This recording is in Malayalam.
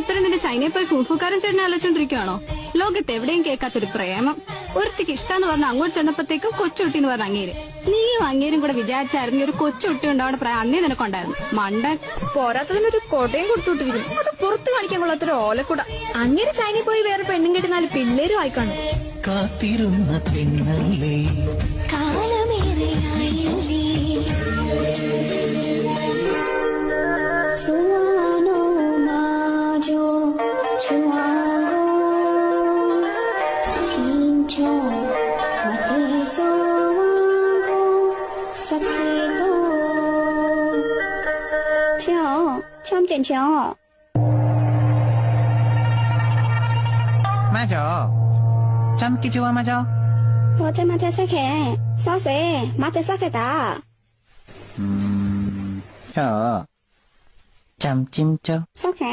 ഇപ്പഴും നിന്റെ ചൈനയിൽ പോയി കുംഫുക്കാരൻ ചേട്ടനെ ആലോചിച്ചോണ്ടിരിക്കുവാണോ? ലോകത്ത് എവിടെയും കേൾക്കാത്തൊരു പ്രേമം. ഒരുത്തിക്ക് ഇഷ്ടാന്ന് പറഞ്ഞ അങ്ങോട്ട് ചെന്നപ്പോഴത്തേക്കും കൊച്ചുകുട്ടി എന്ന് പറഞ്ഞ അങ്ങേര്. നീയും അങ്ങേരും കൂടെ വിചാരിച്ചായിരുന്നു ഒരു കൊച്ചുകുട്ടി ഉണ്ടാവുന്ന പ്രായം അന്നേ നിനക്കുണ്ടായിരുന്നു. മണ്ടൻ. പോരാത്തതിനൊരു കോട്ടയും കൊടുത്തുവിട്ടിരിക്കുന്നു. അത് പുറത്ത് കാണിക്കാൻ കൊള്ളാത്തൊരു ഓലക്കൂട. അങ്ങേര് ചൈനയിൽ പോയി വേറെ പെണ്ണും കെട്ടുന്നാല് പിള്ളേരും ആയിക്കാണും. കാത്തിരുന്ന പെണ്ണല്ലേ കാലമേറെയായില്ലേ സുവാനോ മാജോ ചുവാനോ ചിഞ്ചോ മതേ സോവാനോ സഖേതോ ച്യാ 참 ച്യാ 맞아 참기 좋아 맞아 마테 사케 사세 마테 사케다 혀 짬찜쪄 사케